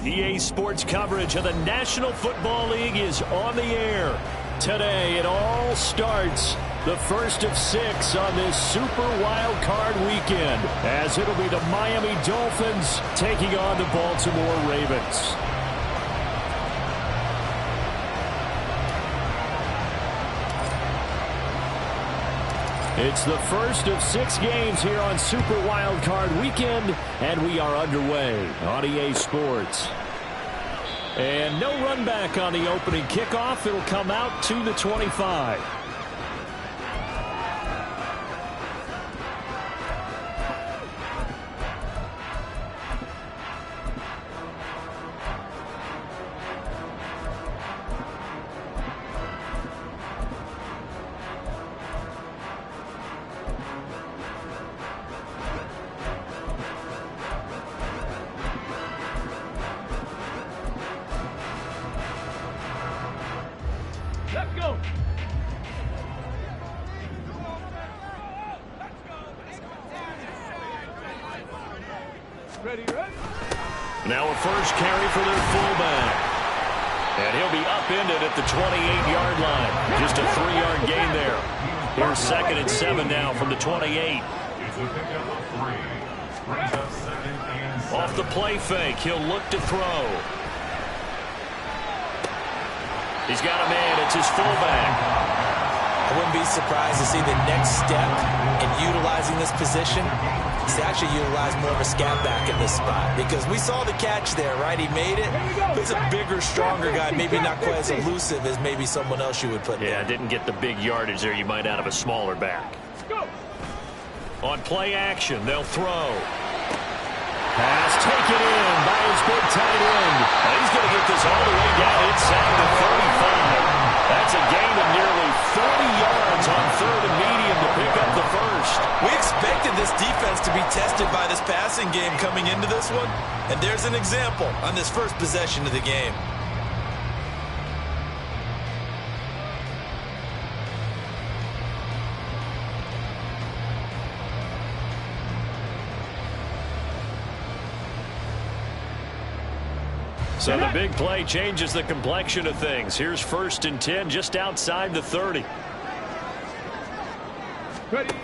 EA Sports coverage of the National Football League is on the air. Today it all starts, the first of 6 on this Super Wild Card weekend, as it'll be the Miami Dolphins taking on the Baltimore Ravens. It's the first of 6 games here on Super Wild Card weekend, and we are underway on EA Sports. And no run back on the opening kickoff. It'll come out to the 25. Let's go. Ready, ready. Now a first carry for their fullback. And he'll be upended at the 28-yard line. Just a 3-yard gain there. Here's 2nd and 7 now from the 28. Off the play fake, he'll look to throw. He's got a man. It's his fullback. I wouldn't be surprised to see the next step in utilizing this position is to actually utilize more of a scat back in this spot, because we saw the catch there, right? He made it. But it's a bigger, stronger guy, maybe not quite as elusive as maybe someone else you would put there. Yeah, didn't get the big yardage there you might out of a smaller back. On play action, they'll throw. Pass taken in by his big tight end. He's going to get this all the way down inside the 35. That's a gain of nearly 30 yards on 3rd and medium to pick up the first. We expected this defense to be tested by this passing game coming into this one, and there's an example on this first possession of the game. So the big play changes the complexion of things. Here's 1st and 10 just outside the 30. Ready.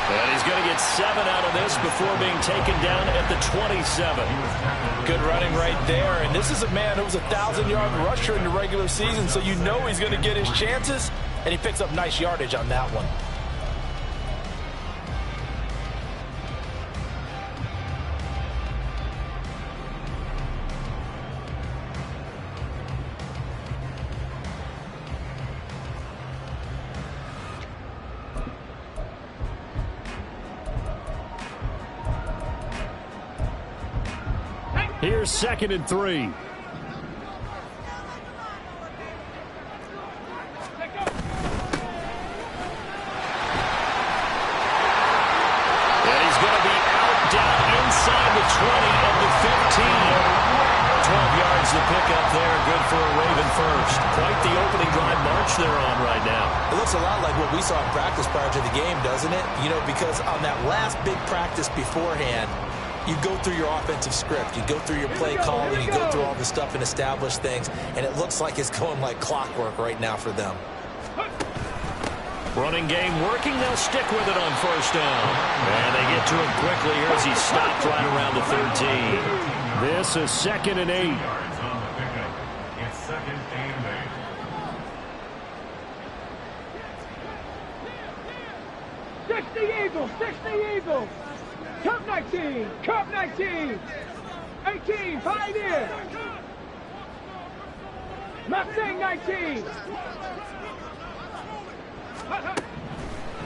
And he's going to get 7 out of this before being taken down at the 27. Good running right there. And this is a man who was a 1,000-yard rusher in the regular season, so you know he's going to get his chances, and he picks up nice yardage on that one. Here's 2nd and 3. And he's going to be out down inside the 20 of the 15. 12 yards to pick up there. Good for a Raven first. Quite the opening drive march they're on right now. It looks a lot like what we saw in practice prior to the game, doesn't it? You know, because on that last big practice beforehand, you go through your offensive script, you go through your play calling, you go through all the stuff and establish things, and it looks like it's going like clockwork right now for them. Running game working, they'll stick with it on 1st down. And they get to him quickly here as he stopped right around the 13. This is 2nd and 8. It's 2nd and 8. 60 Eagles, 60 Eagles. Cup 19, Cup 19. 18, 5 in. Mustang 19.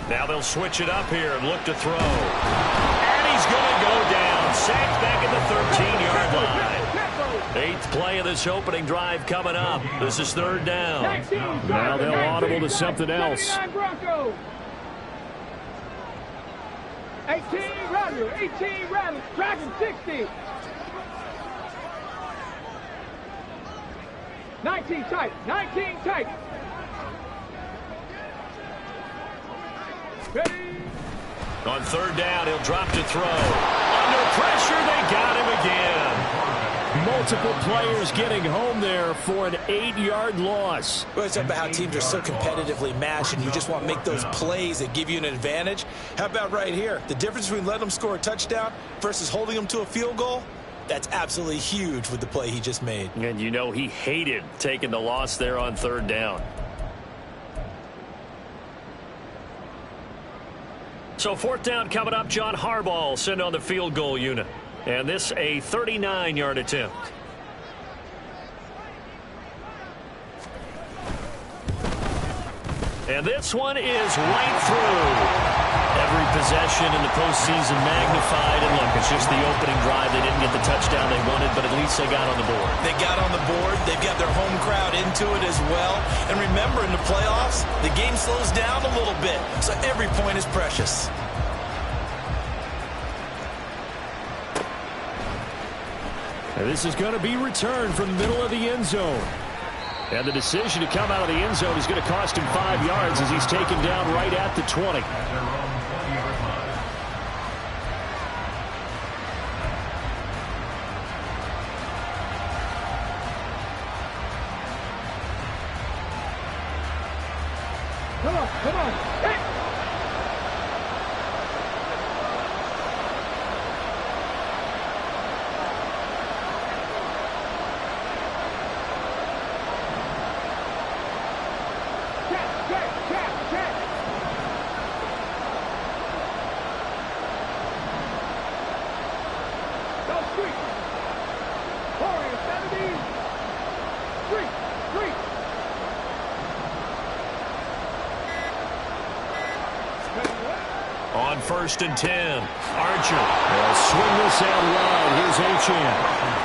Now they'll switch it up here and look to throw. And he's going to go down. Sacked back at the 13-yard line. 8th play of this opening drive coming up. This is 3rd down. Now they'll audible to something else. 18 Rattler, 18 Rattler, Dragon 60. 19 tight, 19 tight. Ready. On 3rd down, he'll drop to throw. Under pressure. They got him again. Multiple players getting home there for an 8-yard loss. Well, it's about how teams are so competitively matched, and you just want to make those plays that give you an advantage. How about right here? The difference between letting them score a touchdown versus holding them to a field goal, that's absolutely huge with the play he just made. And you know he hated taking the loss there on 3rd down. So 4th down coming up. John Harbaugh sent on the field goal unit. And this a 39-yard attempt. And this one is right through. Every possession in the postseason magnified. And look, it's just the opening drive. They didn't get the touchdown they wanted, but at least they got on the board. They got on the board. They've got their home crowd into it as well. And remember, in the playoffs, the game slows down a little bit. So every point is precious. And this is going to be returned from the middle of the end zone. And the decision to come out of the end zone is going to cost him 5 yards as he's taken down right at the 20. At their own 20-yard line. Come on. Hey! On 1st and 10, Archer. They'll swing this out wide. Here's Achane.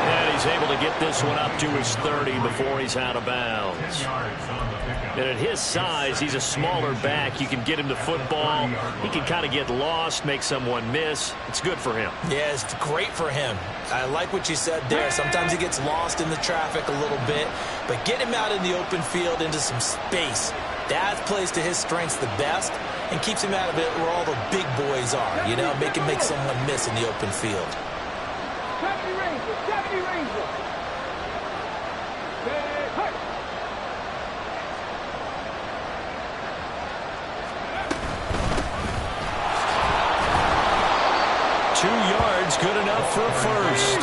And he's able to get this one up to his 30 before he's out of bounds. 10 yards on the pickup. And at his size, he's a smaller back. You can get him the football. He can kind of get lost, make someone miss. It's good for him. Yeah, it's great for him. I like what you said there. Sometimes he gets lost in the traffic a little bit, but get him out in the open field into some space. That plays to his strengths the best and keeps him out of it where all the big boys are, you know, make someone miss in the open field. 70 Rangers. Hey! 2 yards, good enough for a first.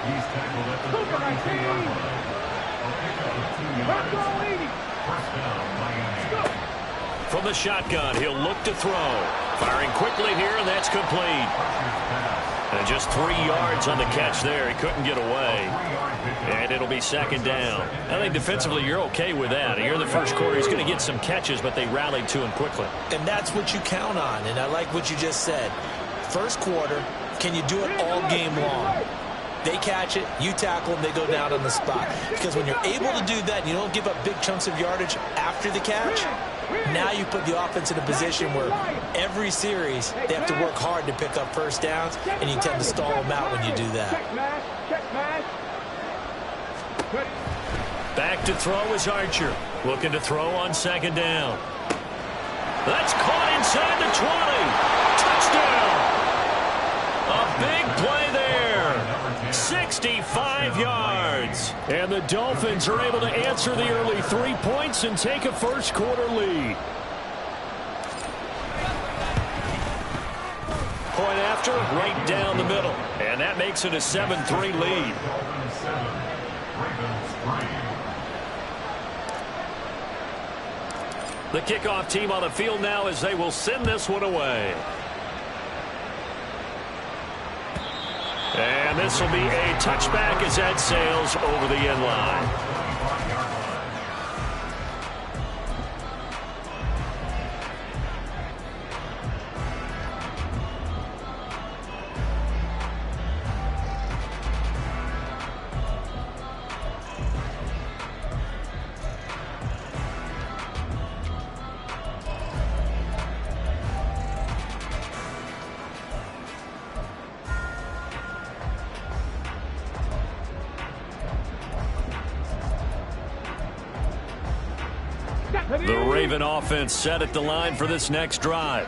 He's tackled at the 32-yard line. A pickup of 2 yards. First down, Miami. From the shotgun, he'll look to throw. Firing quickly here, and that's complete. And just 3 yards on the catch there. He couldn't get away. And it'll be 2nd down. I think defensively you're okay with that. Here in the first quarter, he's going to get some catches, but they rallied to him quickly. And that's what you count on, and I like what you just said. First quarter, can you do it all game long? They catch it, you tackle them, they go down on the spot. Because when you're able to do that and you don't give up big chunks of yardage after the catch, now you put the offense in a position where every series they have to work hard to pick up first downs, and you tend to stall them out when you do that. Back to throw is Archer. Looking to throw on 2nd down. That's caught inside the 20. Touchdown! A big play there. 65 yards. And the Dolphins are able to answer the early 3 points and take a first quarter lead. Point after, right down the middle. And that makes it a 7-3 lead. Dolphins 7, Ravens 3. The kickoff team on the field now as they will send this one away. And this will be a touchback as that sails over the end line. The Raven offense set at the line for this next drive.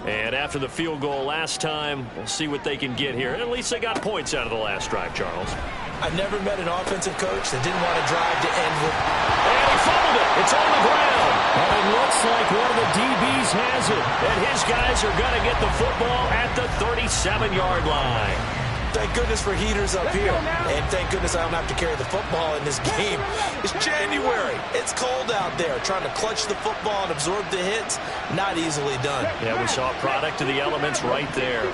And after the field goal last time, we'll see what they can get here. At least they got points out of the last drive, Charles. I've never met an offensive coach that didn't want to drive to end with. And he fumbled it. It's on the ground. And it looks like one of the DBs has it. And his guys are going to get the football at the 37-yard line. Thank goodness for heaters up here. And thank goodness I don't have to carry the football in this game. It's January. It's cold out there. Trying to clutch the football and absorb the hits, not easily done. Yeah, we saw a product of the elements right there.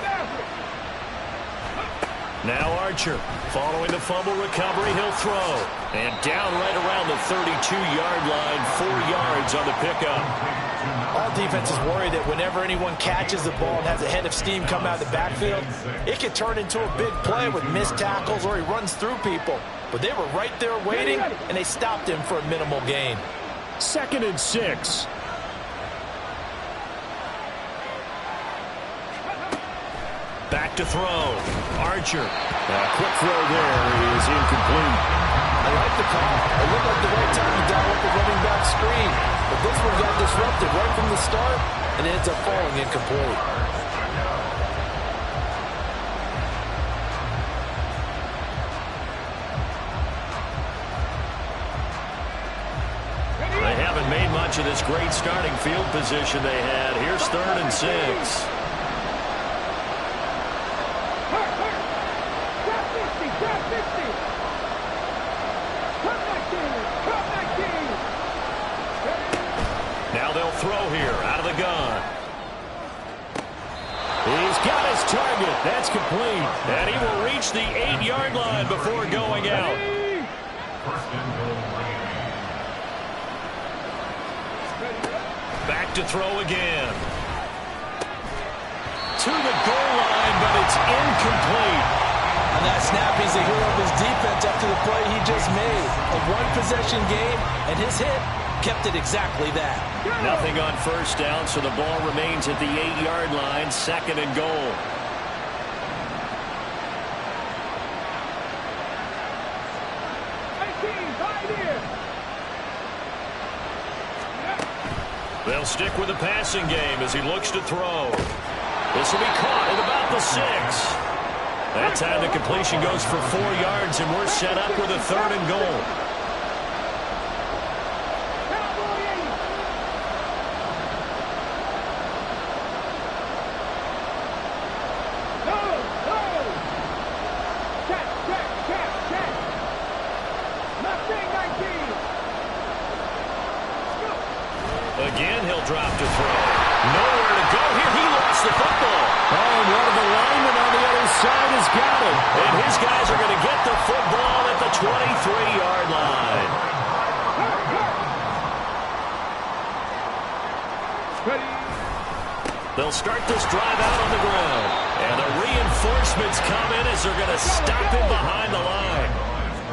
Now Archer, following the fumble recovery, he'll throw. And down right around the 32-yard line, 4 yards on the pickup. All defenses worry that whenever anyone catches the ball and has a head of steam come out of the backfield, it can turn into a big play with missed tackles or he runs through people. But they were right there waiting, and they stopped him for a minimal gain. 2nd and 6. Back to throw. Archer. Quick throw there is incomplete. I like the call. It looked like the right time to dial up the running back screen. But this one got disrupted right from the start and ends up falling incomplete. They haven't made much of this great starting field position they had. Here's 3rd and 6. Now they'll throw here out of the gun. He's got his target. That's complete. And he will reach the 8-yard line before going out. Back to throw again. To the goal line, but it's incomplete. On that snap, he's the hero of his defense after the play he just made. A one-possession game, and his hit kept it exactly that. Nothing on first down, so the ball remains at the 8-yard line, 2nd and goal. They'll stick with the passing game as he looks to throw. This will be caught at about the 6. That time the completion goes for 4 yards, and we're set up with a 3rd and goal. Again, he'll drop to throw. Nowhere to go here. He lost the football. Oh, and one of the linemen on the other side has got it. And his guys are going to get the football at the 23-yard line. They'll start this drive out on the ground. And the reinforcements come in as they're going to stop him behind the line.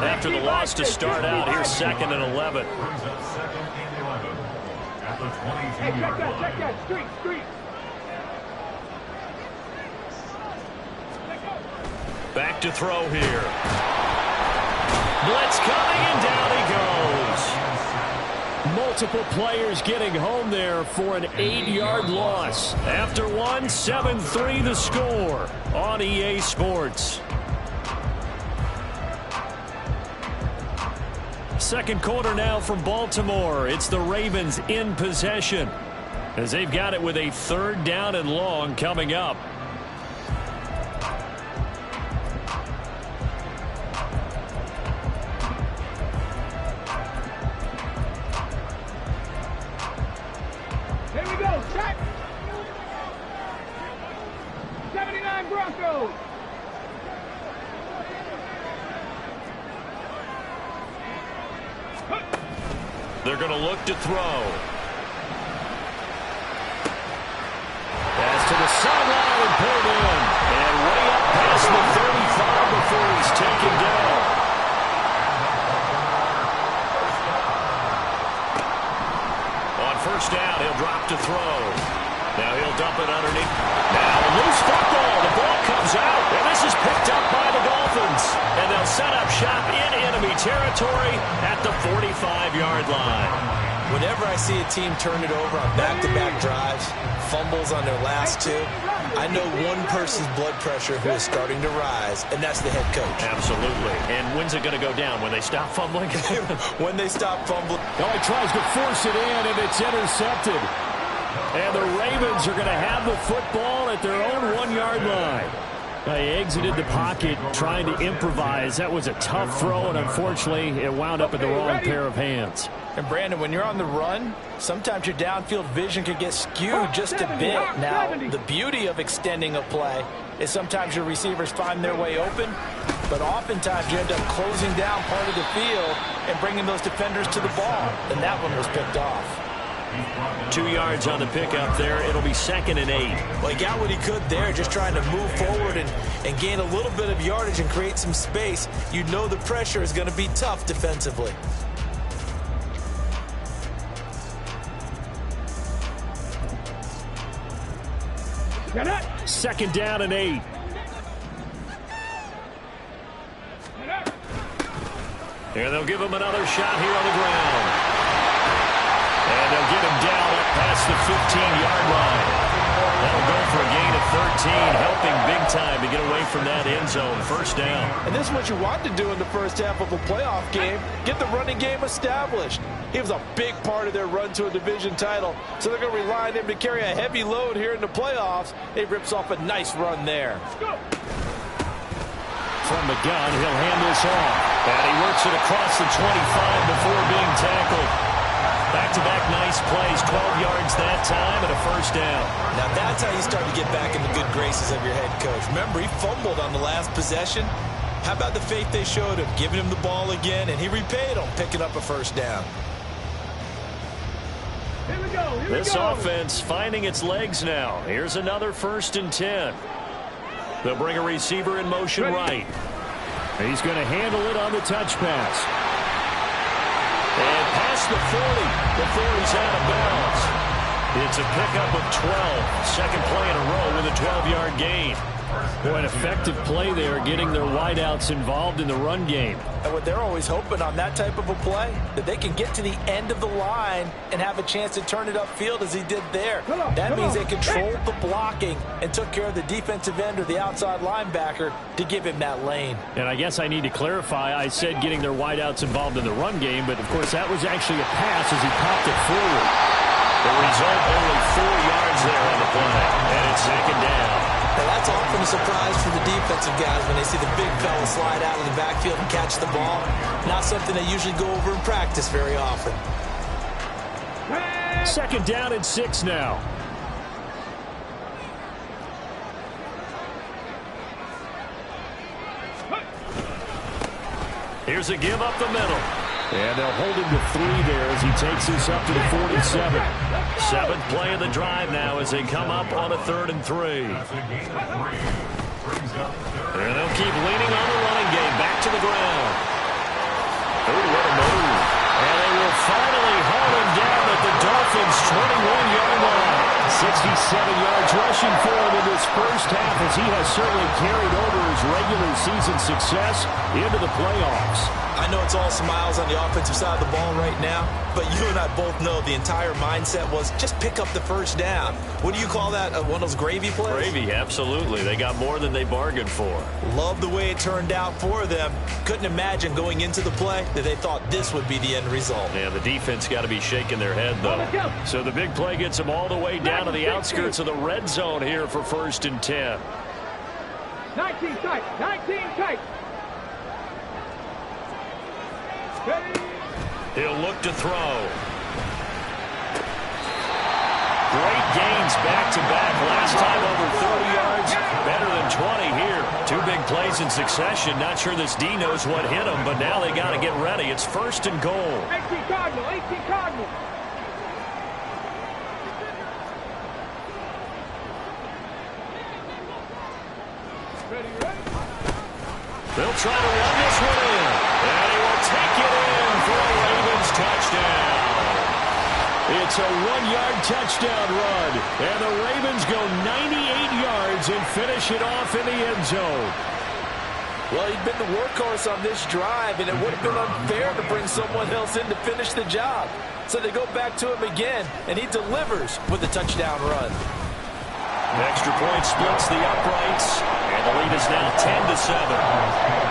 After the loss to start out, here's 2nd and 11. Hey, check that, street. Back to throw here. Blitz coming, and down he goes. Multiple players getting home there for an 8-yard loss. After one, 7-3 the score on EA Sports. Second quarter now from Baltimore. It's the Ravens in possession as they've got it with a 3rd down and long coming up. Here we go, check. 79 Broncos. They're going to look to throw. Pass to the sideline and pulled in. And way up past the 35 before he's taken down. On first down, he'll drop to throw. Now he'll dump it underneath. Now a loose football. The ball comes out. And this is picked up by the Dolphins. And they'll set up shop in enemy territory at the 45-yard line. Whenever I see a team turn it over on back-to-back drives, fumbles, miles on their last two. I know one person's blood pressure who is starting to rise, and that's the head coach. Absolutely. And when's it going to go down? When they stop fumbling? When they stop fumbling. Oh, he tries to force it in, and it's intercepted. And the Ravens are going to have the football at their own 1-yard line. They exited the pocket trying to improvise. That was a tough throw, and unfortunately, it wound up in the wrong pair of hands. And, Brandon, when you're on the run, sometimes your downfield vision can get skewed just a bit. Now, the beauty of extending a play is sometimes your receivers find their way open, but oftentimes you end up closing down part of the field and bringing those defenders to the ball. And that one was picked off. 2 yards on the pickup there. It'll be 2nd and 8. Well, he got what he could there, just trying to move forward and gain a little bit of yardage and create some space. You know the pressure is going to be tough defensively. Second down and 8. And they'll give him another shot here on the ground. And they'll get him down up past the 15-yard line. That'll go for a gain of 13, helping big time to get away from that end zone. First down. And this is what you want to do in the first half of a playoff game. Get the running game established. He was a big part of their run to a division title, so they're going to rely on him to carry a heavy load here in the playoffs. He rips off a nice run there. From the gun, he'll hand this off. And he works it across the 25 before being tackled. Back-to-back nice plays, 12 yards that time, and a first down. Now that's how you start to get back in the good graces of your head coach. Remember, he fumbled on the last possession. How about the faith they showed him, giving him the ball again, and he repaid them, picking up a first down. Here we go. This offense finding its legs now. Here's another 1st and 10. They'll bring a receiver in motion right. He's going to handle it on the touch pass. And past the 40 before he's out of bounds. It's a pickup of 12. Second play in a row with a 12-yard gain. Boy, an effective play there, getting their wideouts involved in the run game. And what they're always hoping on that type of a play, that they can get to the end of the line and have a chance to turn it upfield as he did there. That means they controlled the blocking and took care of the defensive end or the outside linebacker to give him that lane. And I guess I need to clarify, I said getting their wideouts involved in the run game, but of course that was actually a pass as he popped it forward. The result, only 4 yards there on the play, and it's 2nd down. Now that's often a surprise for the defensive guys when they see the big fella slide out of the backfield and catch the ball. Not something they usually go over in practice very often. 2nd down and 6 now. Here's a give up the middle. And they'll hold him to 3 there as he takes this up to the 47. 7th play of the drive now as they come up on a 3rd and 3. And they'll keep leaning on the running game. Back to the ground. Oh, what a move. And they will finally haul him down at the Dolphins' 21-yard line. 67 yards rushing for him in this first half as he has certainly carried over his regular season success into the playoffs. I know it's all smiles on the offensive side of the ball right now, but you and I both know the entire mindset was just pick up the first down. What do you call that? One of those gravy plays? Gravy, absolutely. They got more than they bargained for. Love the way it turned out for them. Couldn't imagine going into the play that they thought this would be the end result. Yeah, the defense got to be shaking their head, though. So the big play gets them all the way down to the outskirts of the red zone here for 1st and 10. 19 tight. 19 tight. He'll look to throw. Great gains back-to-back. Last time over 30 yards, better than 20 here. 2 big plays in succession. Not sure this D knows what hit him, but now they got to get ready. It's 1st and goal. 18 Cardinal, 18 Cardinal. They'll try to run this one in. And he will take it in for a Ravens touchdown. It's a 1-yard touchdown run. And the Ravens go 98 yards and finish it off in the end zone. Well, he'd been the workhorse on this drive, and it would have been unfair to bring someone else in to finish the job. So they go back to him again, and he delivers with a touchdown run. Extra point splits the uprights, and the lead is now 10-7.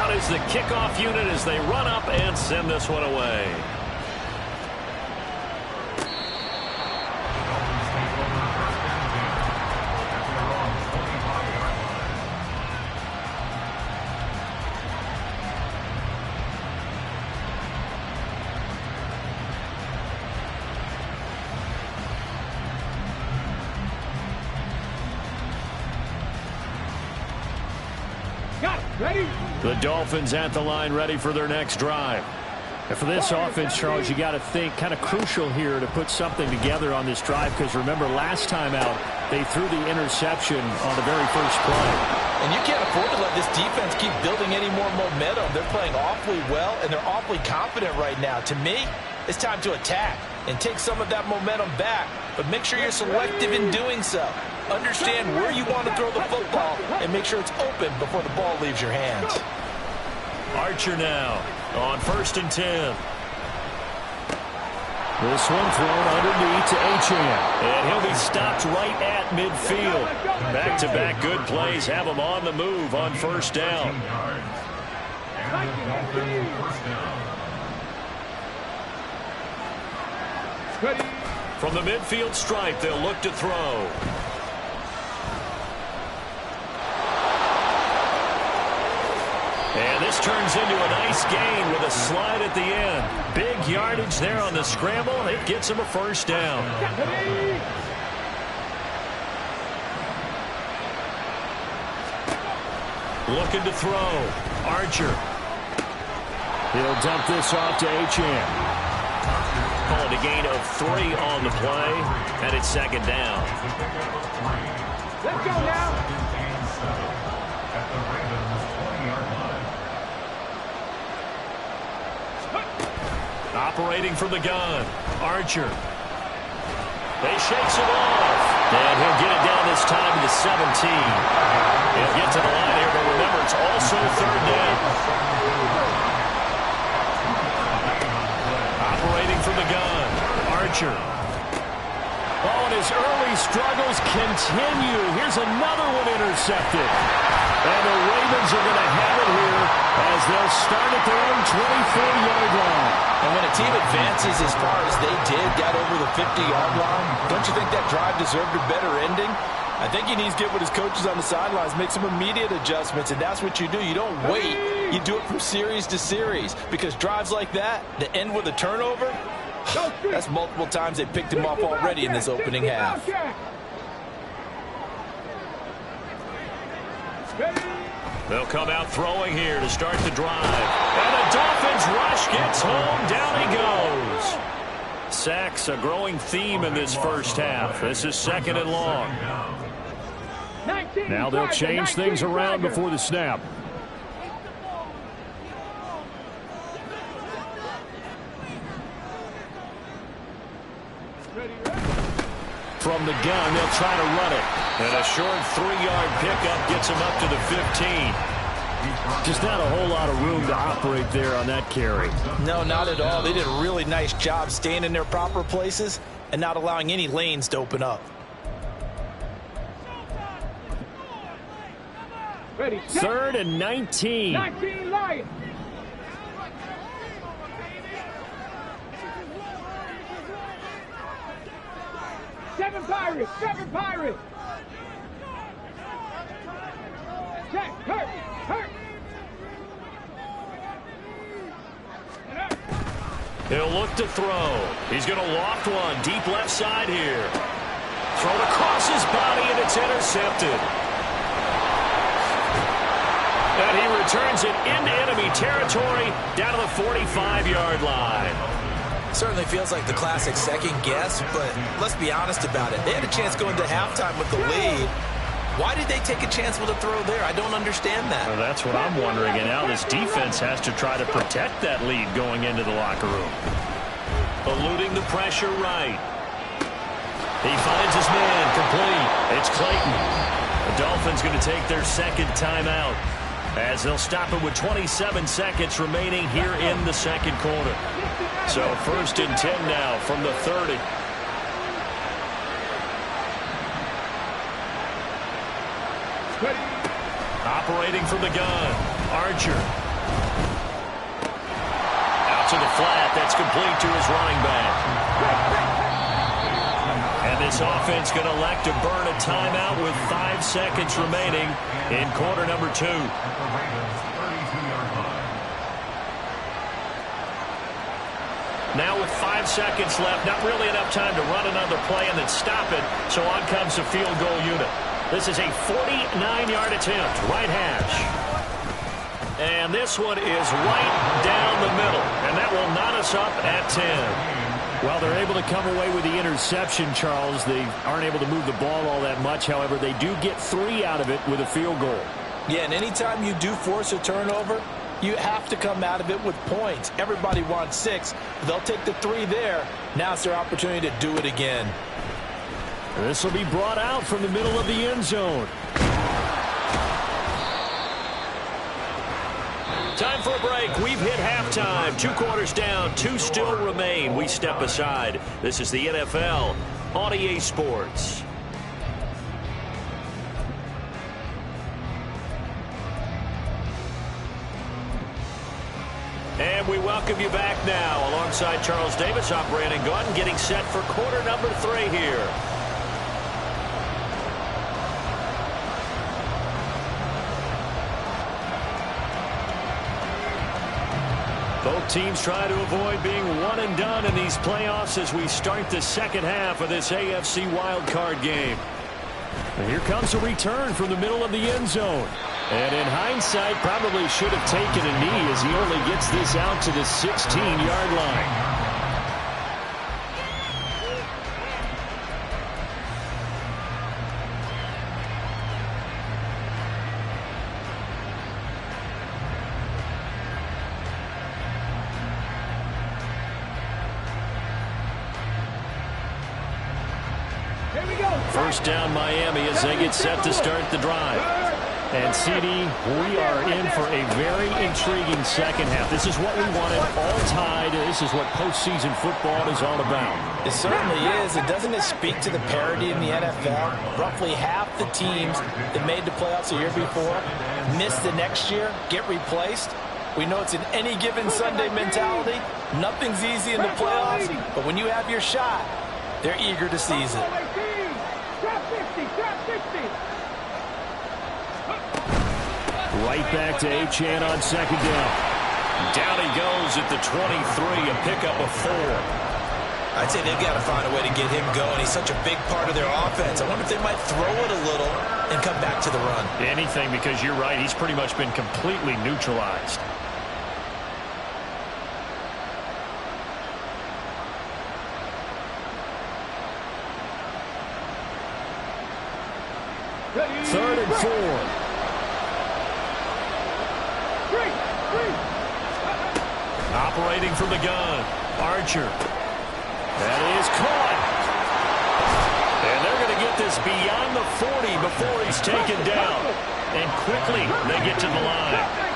Is the kickoff unit as they run up and send this one away. Ready? The Dolphins at the line, ready for their next drive. And for this offense, Charles, you got to think kind of crucial here to put something together on this drive, because remember last time out they threw the interception on the very first play. And you can't afford to let this defense keep building any more momentum. They're playing awfully well, and they're awfully confident right now. To me, it's time to attack and take some of that momentum back, but make sure you're selective in doing so. Understand where you want to throw the football and make sure it's open before the ball leaves your hands. Archer now on 1st and 10. This one thrown underneath to Achane. And he'll be stopped right at midfield. Back-to-back good plays have him on the move on 1st down. From the midfield stripe, they'll look to throw. And this turns into a nice gain with a slide at the end. Big yardage there on the scramble. It gets him a 1st down. Looking to throw. Archer. He'll dump this off to Achane. Calling a gain of 3 on the play, and it's 2nd down. Let's go now. Operating from the gun. Archer. They shakes it off. And he'll get it down this time to the 17. He'll get to the line here, but remember, it's also 3rd down. Operating from the gun. Archer. Oh, and his early struggles continue. Here's another one intercepted. And the Ravens are going to have it here as they'll start at their own 24-yard line. And when a team advances as far as they did, got over the 50-yard line, don't you think that drive deserved a better ending? I think he needs to get with his coaches on the sidelines, make some immediate adjustments, and that's what you do. You don't wait. You do it from series to series, because drives like that end with a turnover, that's multiple times they picked him off already in this opening half. They'll come out throwing here to start the drive. And the Dolphins rush gets home. Down he goes. Sacks a growing theme in this first half. This is 2nd and long. Now they'll change things around before the snap. From the gun, they'll try to run it. And a short 3-yard pickup gets him up to the 15. Just not a whole lot of room to operate there on that carry. No, not at all. They did a really nice job staying in their proper places and not allowing any lanes to open up. Ready, 3rd and 19. 19 Lions. Seven Pirates. Check, hurt. He'll look to throw. He's going to loft one deep left side here. Thrown across his body, and it's intercepted. And he returns it into enemy territory down to the 45-yard line. Certainly feels like the classic second guess, but let's be honest about it. They had a chance going to halftime with the lead. Why did they take a chance with a throw there? I don't understand that. Well, that's what I'm wondering, and now this defense has to try to protect that lead going into the locker room. Eluding the pressure right. He finds his man complete. It's Clayton. The Dolphins going to take their 2nd timeout. as they'll stop it with 27 seconds remaining here in the second quarter. So 1st and 10 now from the 30. Operating from the gun, Archer. Out to the flat, that's complete to his running back. And this offense going to elect to burn a timeout with 5 seconds remaining in quarter number 2. Now with 5 seconds left, not really enough time to run another play and then stop it, so on comes the field goal unit. This is a 49-yard attempt, right hash. And this one is right down the middle, and that will knot us up at 10. Well, they're able to come away with the interception, Charles. They aren't able to move the ball all that much. However, they do get 3 out of it with a field goal. Yeah, and anytime you do force a turnover, you have to come out of it with points. Everybody wants 6. They'll take the 3 there. Now it's their opportunity to do it again. This will be brought out from the middle of the end zone. Time for a break. We've hit halftime. 2 quarters down. 2 still remain. We step aside. This is the NFL on EA Sports. And we welcome you back now alongside Charles Davis. I'm Brandon Gaudin getting set for quarter number 3 here. Both teams try to avoid being one and done in these playoffs as we start the second half of this AFC wildcard game. And here comes a return from the middle of the end zone. And in hindsight, probably should have taken a knee as he only gets this out to the 16-yard line. First down Miami as they get set to start the drive. And CD, we are in for a very intriguing second half. This is what we wanted, all tied. This is what postseason football is all about. It certainly is. And doesn't it speak to the parity in the NFL? Roughly half the teams that made the playoffs a year before miss the next year, get replaced. We know it's an any given Sunday mentality. Nothing's easy in the playoffs, but when you have your shot, they're eager to seize it. Right back to Achane on second down. Down he goes at the 23, a pickup of 4. I'd say they've got to find a way to get him going. He's such a big part of their offense. I wonder if they might throw it a little and come back to the run. Anything, because you're right. He's pretty much been completely neutralized. Third and 4. Operating from the gun, Archer. That is caught. And they're going to get this beyond the 40 before he's taken down. And quickly they get to the line.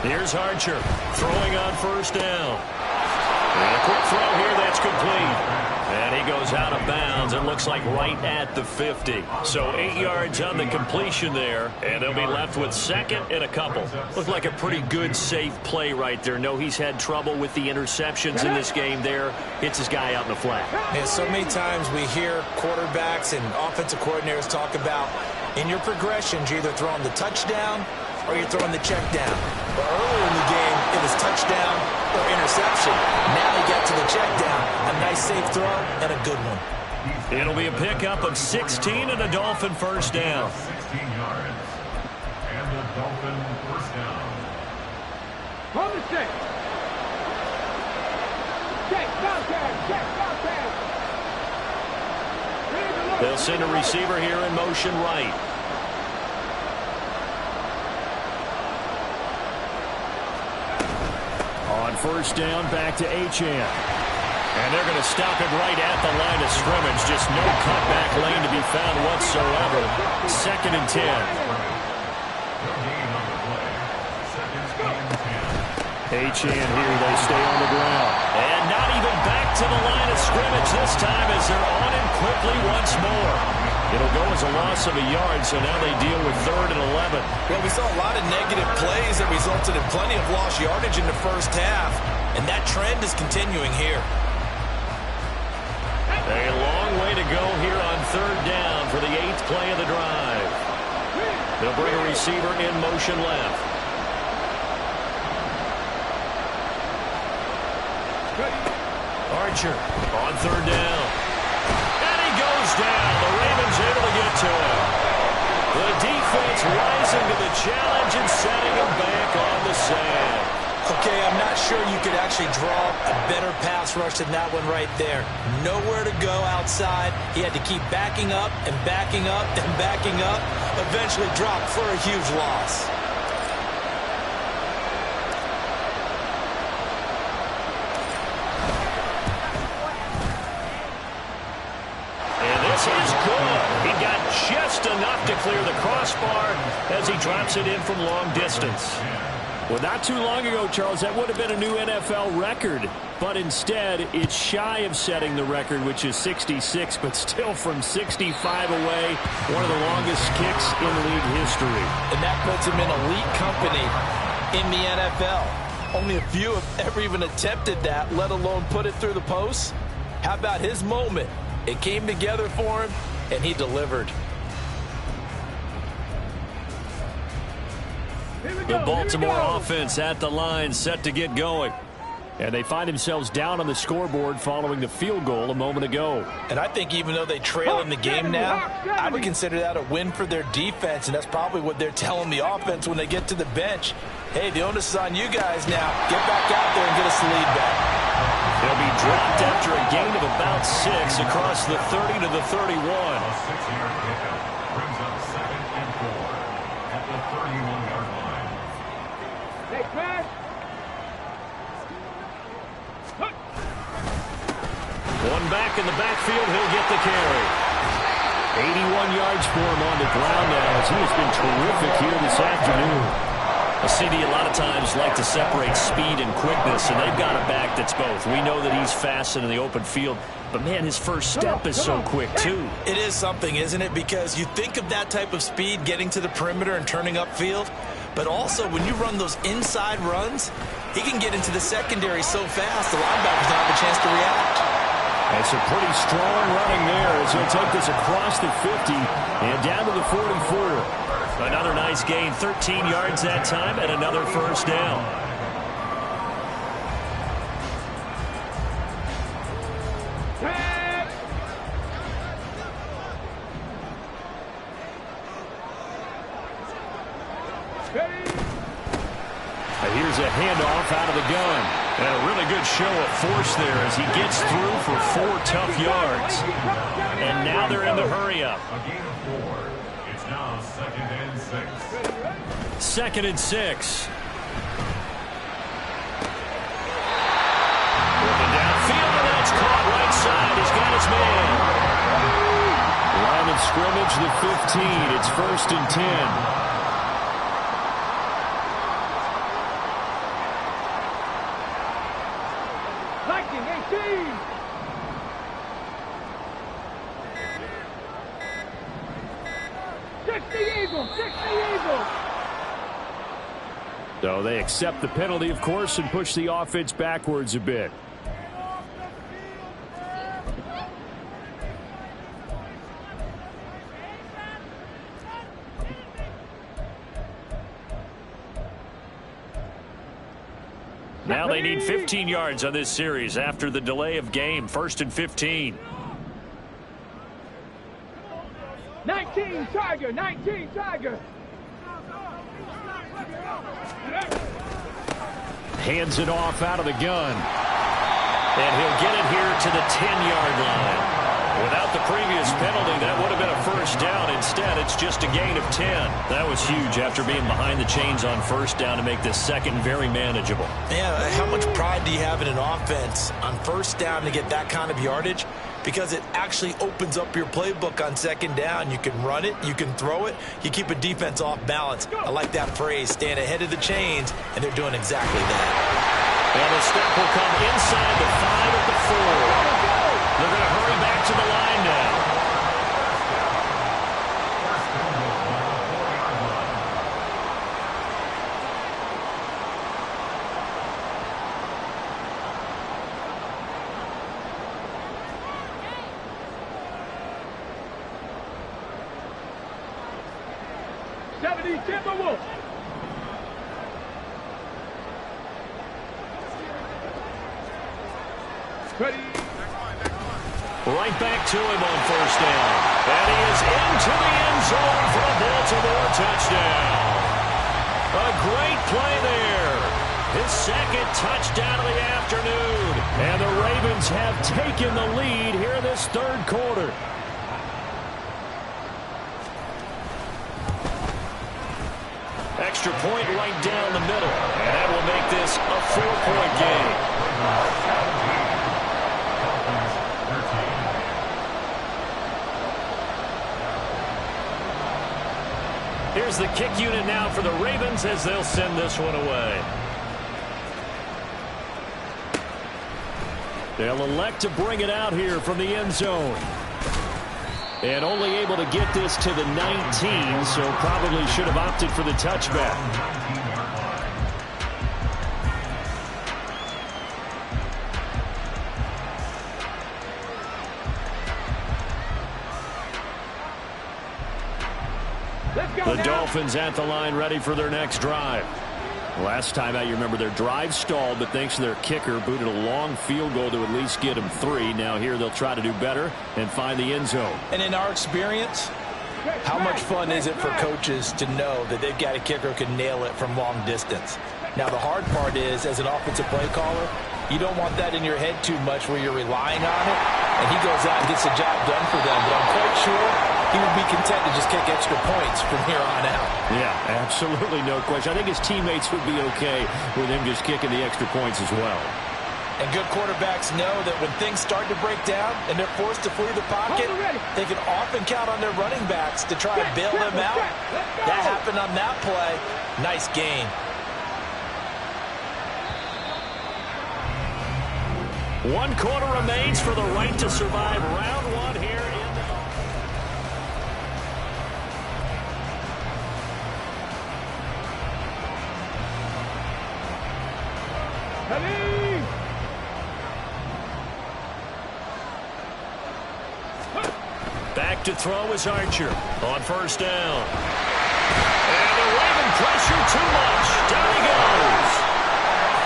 Here's Archer throwing on first down. And a quick throw here that's complete. And he goes out of bounds and looks like right at the 50. So 8 yards on the completion there, and they'll be left with second and a couple. Looked like a pretty good, safe play right there. No, he's had trouble with the interceptions in this game there. Hits his guy out in the flat. And so many times we hear quarterbacks and offensive coordinators talk about in your progressions, you're either throwing the touchdown or you're throwing the check down. But earlier in the game, it was touchdown or interception. Now he got to the check down. A nice safe throw and a good one. It'll be a pickup of 16 and a Dolphin first down. 16 yards. And the Dolphin first down. On the check. Check, foul tag, check, foul tag. They'll send a receiver here in motion right. On first down, back to Achane. And they're going to stop it right at the line of scrimmage. Just no cutback lane to be found whatsoever. 2nd and 10. Achane here, they stay on the ground. And not even back to the line of scrimmage this time as they're on him quickly once more. It'll go as a loss of a yard, so now they deal with 3rd and 11. Well, we saw a lot of negative plays that resulted in plenty of lost yardage in the first half, and that trend is continuing here. A long way to go here on 3rd down for the 8th play of the drive. They'll bring a receiver in motion left. Archer on 3rd down. And he goes down. The Ravens able to get to him. The defense rising to the challenge and setting him back on the sand. Okay, I'm not sure you could actually draw a better pass rush than that one right there. Nowhere to go outside. He had to keep backing up and backing up and backing up. Eventually dropped for a huge loss. And this is good. He got just enough to clear the crossbar as he drops it in from long distance. Well, not too long ago, Charles, that would have been a new NFL record. But instead, it's shy of setting the record, which is 66, but still from 65 away, one of the longest kicks in league history. And that puts him in elite company in the NFL. Only a few have ever even attempted that, let alone put it through the post. How about his moment? It came together for him, and he delivered. The Baltimore offense at the line, set to get going. And they find themselves down on the scoreboard following the field goal a moment ago. And I think even though they trail in the game now, I would consider that a win for their defense, and that's probably what they're telling the offense when they get to the bench. Hey, the onus is on you guys now. Get back out there and get us the lead back. They'll be dropped after a gain of about 6 across the 30 to the 31. A 6-yard pickup brings up 2nd and 4 at the 31-yard line. Next pass. One back in the backfield, he'll get the carry. 81 yards for him on the ground now as he has been terrific here this afternoon. A CD a lot of times like to separate speed and quickness, and they've got a back that's both. We know that he's fast in the open field, but, man, his first step is so quick, too. It is something, isn't it? Because you think of that type of speed getting to the perimeter and turning upfield, but also when you run those inside runs, he can get into the secondary so fast the linebackers don't have a chance to react. And some pretty strong running there as he'll take this across the 50 and down to the 44. Another nice gain, 13 yards that time, and another first down. Here's a handoff out of the gun. And a really good show of force there as he gets through for 4 tough yards. And now they're in the hurry-up. A gain of 4. It's now 2nd and 6. 2nd and 6. Looking downfield, and that's caught right side. He's got his man. Line of scrimmage, the 15. It's 1st and 10. So they accept the penalty, of course, and push the offense backwards a bit. Now they need 15 yards on this series after the delay of game. 1st and 15. 19 Tiger, 19 Tiger. Hands it off out of the gun. And he'll get it here to the 10-yard line. Without the previous penalty, that first down. Instead, it's just a gain of 10. That was huge after being behind the chains on first down to make this second very manageable. Yeah, how much pride do you have in an offense on first down to get that kind of yardage? Because it actually opens up your playbook on second down. You can run it, you can throw it, you keep a defense off balance. I like that phrase, staying ahead of the chains, and they're doing exactly that. And the step will come inside the 5 at the 4. They're going to hurry back to the line now. Timberwolves. Ready. Right back to him on first down. And he is into the end zone for a Baltimore touchdown. A great play there. His second touchdown of the afternoon. And the Ravens have taken the lead here in this third quarter. Extra point right down the middle. And that will make this a 4-point game. Here's the kick unit now for the Ravens as they'll send this one away. They'll elect to bring it out here from the end zone. And only able to get this to the 19, so probably should have opted for the touchback. The Dolphins at the line ready for their next drive. Last time out, you remember their drive stalled, but thanks to their kicker, booted a long field goal to at least get them 3. Now here they'll try to do better and find the end zone. And in our experience, how much fun is it for coaches to know that they've got a kicker who can nail it from long distance? Now the hard part is, as an offensive play caller, you don't want that in your head too much where you're relying on it, and he goes out and gets the job done for them. But I'm quite sure he would be content to just kick extra points from here on out. Yeah, absolutely no question. I think his teammates would be okay with him just kicking the extra points as well. And good quarterbacks know that when things start to break down and they're forced to flee the pocket, they can often count on their running backs to try and bail them out. That happened on that play. Nice game. One quarter remains for the right to survive round 1 here in the... Ready. Back to throw is Archer on first down. And the Raven pressure too much. Down he goes.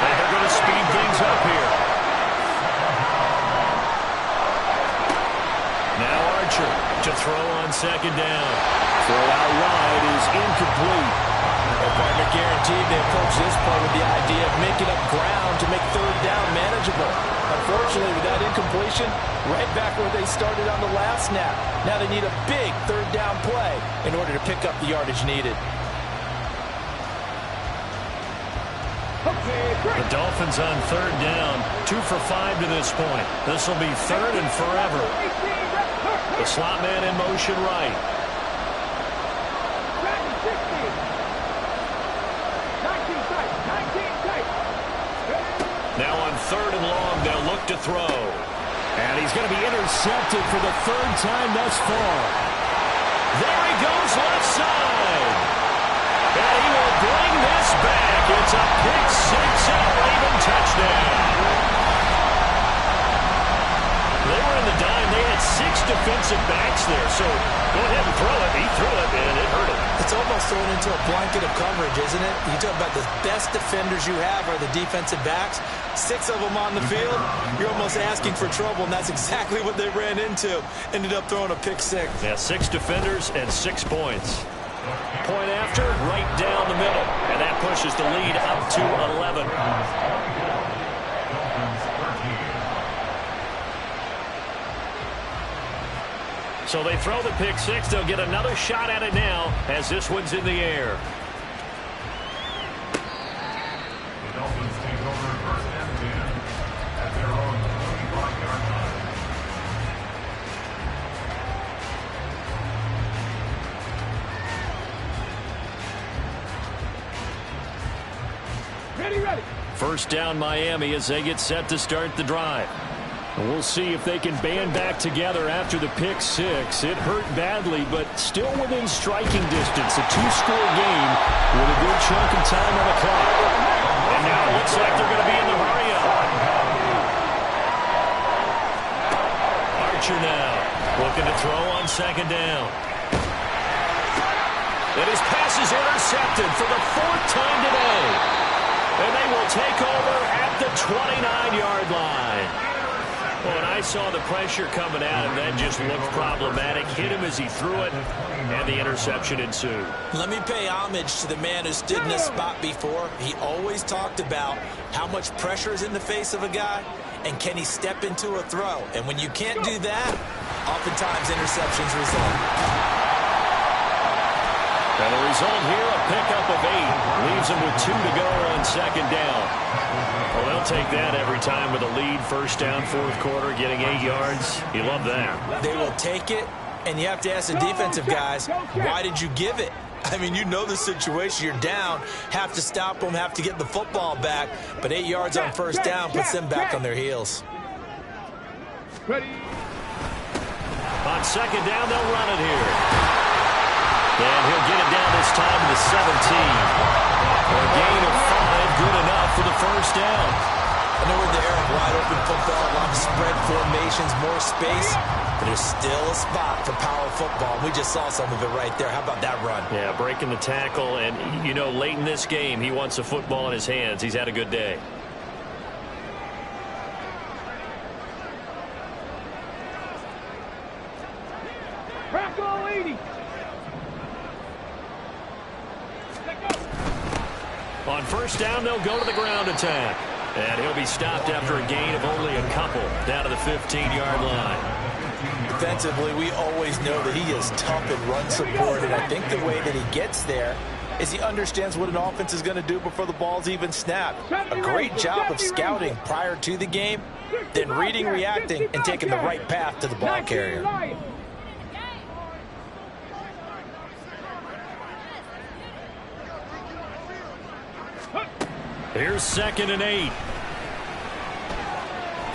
And they're going to speed things up here. Now Archer to throw on second down. Throw out wide is incomplete. Their partner guaranteed they approach this play with the idea of making up ground to make third down manageable. Unfortunately, with that incompletion, right back where they started on the last snap. Now they need a big third down play in order to pick up the yardage needed. The Dolphins on third down, 2 for 5 to this point. This will be third and forever. The slot man in motion right. Now on third and long, they'll look to throw. And he's going to be intercepted for the 3rd time thus far. There he goes left side. And he will bring this back. It's a pick 6 and a Raven touchdown. They were in the dime. They had 6 defensive backs there. So go ahead and throw it. He threw it, and it hurt him. It's almost thrown into a blanket of coverage, isn't it? You talk about the best defenders you have are the defensive backs. 6 of them on the field. You're almost asking for trouble, and that's exactly what they ran into. Ended up throwing a pick 6. Yeah, 6 defenders and 6 points. Point after, right down the middle. And that pushes the lead up to 11. So they throw the pick six. They'll get another shot at it now as this one's in the air. The Dolphins take over first and 10 at their own 25-yard line. Ready. First down Miami as they get set to start the drive. And we'll see if they can band back together after the pick six. It hurt badly, but still within striking distance. A two-score game with a good chunk of time on the clock. And now it looks like they're going to be in the hurry-up. Archer now looking to throw on second down. And his pass is intercepted for the fourth time today. And they will take over at the 29-yard line. Well, and I saw the pressure coming at him. That just looked problematic. Hit him as he threw it, and the interception ensued. Let me pay homage to the man who stood in this spot before. He always talked about how much pressure is in the face of a guy, and can he step into a throw. And when you can't do that, oftentimes interceptions result. And the result here, a pickup of 8. Leaves them with 2 to go on second down. Well, they'll take that every time with a lead. First down, fourth quarter, getting 8 yards. You love that. They will take it, and you have to ask the defensive guys, why did you give it? I mean, you know the situation. You're down, have to stop them, have to get the football back. But 8 yards on first down puts them back on their heels. Ready. On second down, they'll run it here. And he'll get it down this time to the 17. A gain of 5, good enough for the first down. I know we're in the era of wide open football, a lot of spread formations, more space, but there's still a spot for power football. We just saw some of it right there. How about that run? Yeah, breaking the tackle, and, you know, late in this game, he wants the football in his hands. He's had a good day. Crackle 80. On first down, they'll go to the ground attack. And he'll be stopped after a gain of only a couple down to the 15-yard line. Defensively, we always know that he is tough in run support, and I think the way that he gets there is he understands what an offense is going to do before the ball's even snapped. A great job of scouting prior to the game, then reading, reacting, and taking the right path to the ball carrier. Here's 2nd and 8.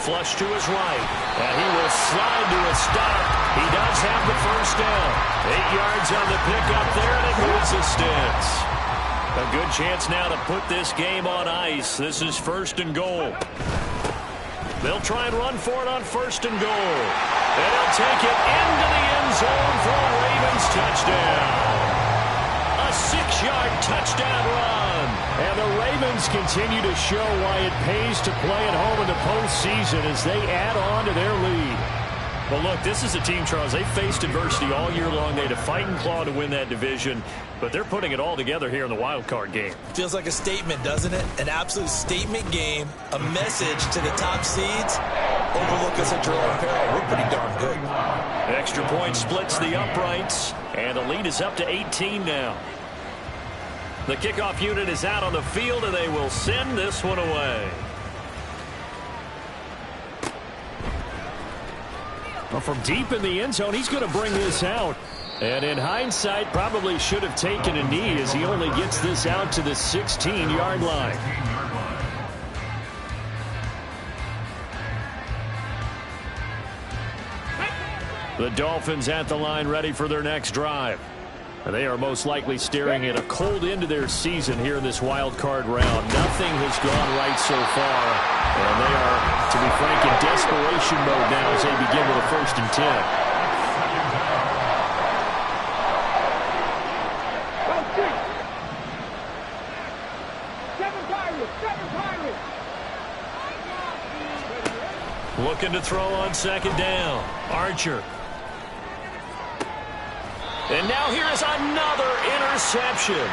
Flush to his right. And he will slide to a stop. He does have the first down. 8 yards on the pickup there, and it moves the sticks. A good chance now to put this game on ice. This is 1st and goal. They'll try and run for it on 1st and goal. And he'll take it into the end zone for a Ravens touchdown. A 6-yard touchdown run. And the Ravens continue to show why it pays to play at home in the postseason as they add on to their lead. Well, look, this is a team, Charles. They faced adversity all year long. They had to fight and claw to win that division, but they're putting it all together here in the wild card game. Feels like a statement, doesn't it? An absolute statement game, a message to the top seeds. Overlook us at your own peril. We're pretty darn good. Extra point splits the uprights, and the lead is up to 18 now. The kickoff unit is out on the field, and they will send this one away. Well, from deep in the end zone, he's going to bring this out. And in hindsight, probably should have taken a knee as he only gets this out to the 16-yard line. The Dolphins at the line ready for their next drive. They are most likely staring at a cold end to their season here in this wild card round. Nothing has gone right so far, and they are, to be frank, in desperation mode now as they begin with a 1st and 10. Looking to throw on 2nd down. Archer. And now here is another interception.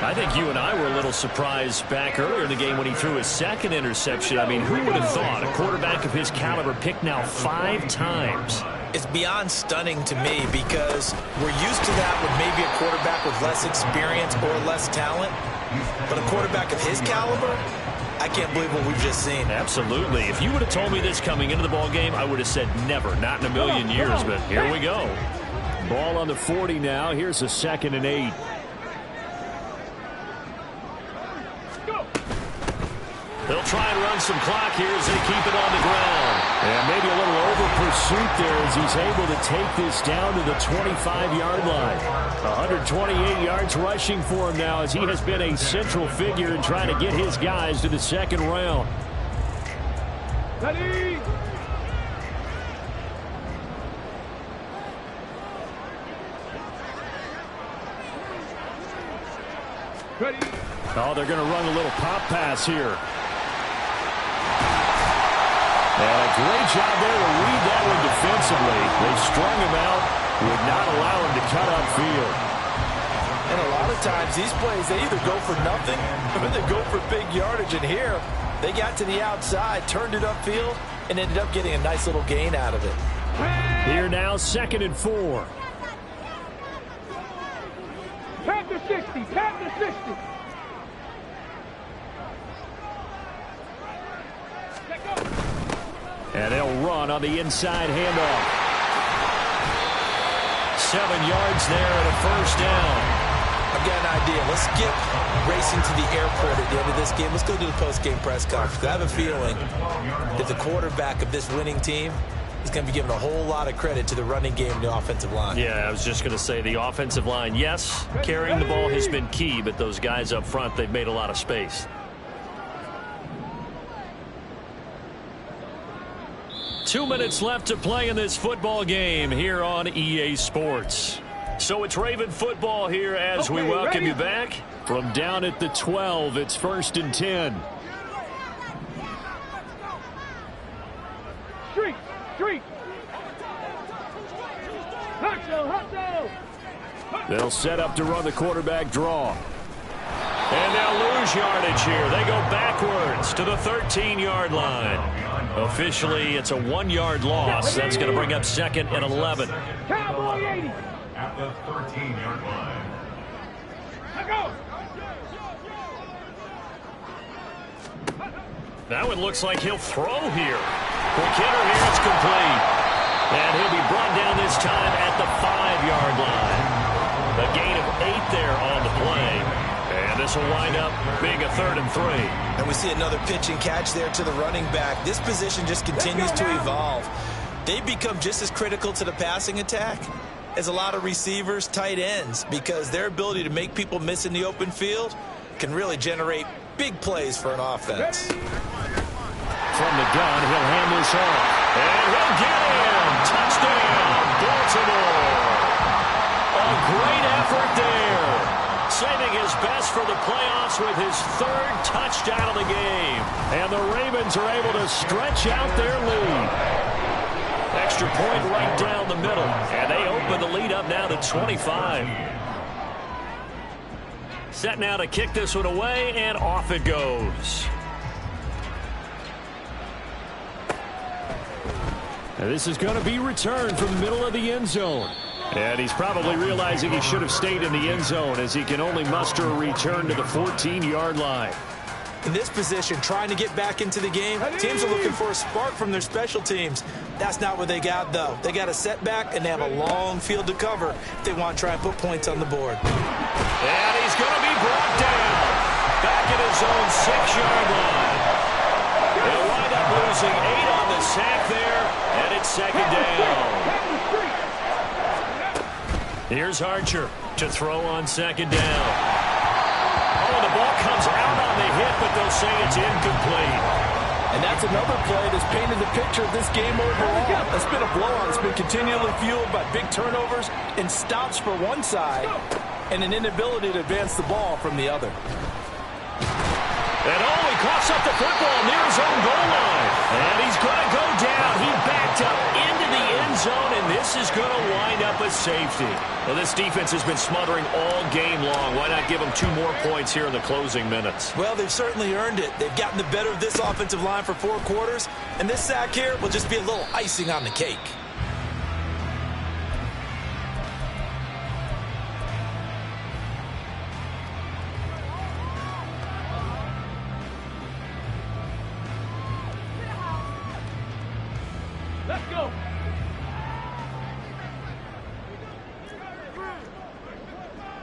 I think you and I were a little surprised back earlier in the game when he threw his 2nd interception. I mean, who would have thought a quarterback of his caliber picked now 5 times? It's beyond stunning to me because we're used to that with maybe a quarterback with less experience or less talent. But a quarterback of his caliber, I can't believe what we've just seen. Absolutely. If you would have told me this coming into the ball game, I would have said never, not in a million years. But here we go. Ball on the 40 now. Here's a 2nd and 8. They'll try and run some clock here as they keep it on the ground. And maybe a little over pursuit there as he's able to take this down to the 25-yard line. 128 yards rushing for him now as he has been a central figure in trying to get his guys to the 2nd round. Ready? Ready? Oh, they're going to run a little pop pass here. And a great job there to read that one defensively. They strung him out, would not allow him to cut upfield. And a lot of times these plays, they either go for nothing or they go for big yardage. And here, they got to the outside, turned it upfield, and ended up getting a nice little gain out of it. Here now, 2nd and 4. Tap the 60. Tap the 60. And they'll run on the inside handoff. 7 yards there and a 1st down. I've got an idea. Let's skip racing to the airport at the end of this game. Let's go to the post-game press conference. I have a feeling that the quarterback of this winning team is going to be given a whole lot of credit to the running game and the offensive line. Yeah, I was just going to say the offensive line, yes, carrying the ball has been key, but those guys up front, they've made a lot of space. Two minutes left to play in this football game here on EA Sports. So it's Raven football here as we welcome you back. From down at the 12, it's 1st and 10. Street. Street. Hustle. They'll set up to run the quarterback draw. And they'll lose yardage here. They go backwards to the 13-yard line. Officially, it's a 1-yard loss. That's going to bring up 2nd and 11. Cowboy 80. At the 13-yard line. Let go. That one looks like he'll throw here. Quick hitter here. It's complete. And he'll be brought down this time at the 5-yard line. A gain of 8 there on the play. And this will wind up being a 3rd and 3. And we see another pitch and catch there to the running back. This position just continues to evolve. They become just as critical to the passing attack as a lot of receivers, tight ends, because their ability to make people miss in the open field can really generate big plays for an offense. From the gun, he'll hand this off. And he'll get in. Touchdown, Baltimore. A great effort there. Saving his best for the playoffs with his 3rd touchdown of the game. And the Ravens are able to stretch out their lead. Extra point right down the middle. And they open the lead up now to 25. Set now to kick this one away, and off it goes. And this is going to be returned from the middle of the end zone. And he's probably realizing he should have stayed in the end zone as he can only muster a return to the 14-yard line. In this position, trying to get back into the game, teams are looking for a spark from their special teams. That's not what they got, though. They got a setback, and they have a long field to cover if they want to try and put points on the board. And he's going to be brought down back at his own 6-yard line. They'll wind up losing 8 on the sack there, and it's 2nd down. Here's Archer to throw on 2nd down. Oh, the ball comes out on the hit, but they'll say it's incomplete. And that's another play that's painted the picture of this game overall. It's been a blowout. It's been continually fueled by big turnovers and stops for one side and an inability to advance the ball from the other. And he coughs up the football near his own goal line. And he's going to go down. He backed up into the end zone, and this is going to wind up a safety. Well, this defense has been smothering all game long. Why not give them 2 more points here in the closing minutes? Well, they've certainly earned it. They've gotten the better of this offensive line for 4 quarters, and this sack here will just be a little icing on the cake. go.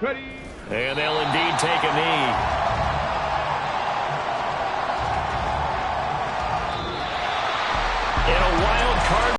Ready. And they'll indeed take a knee.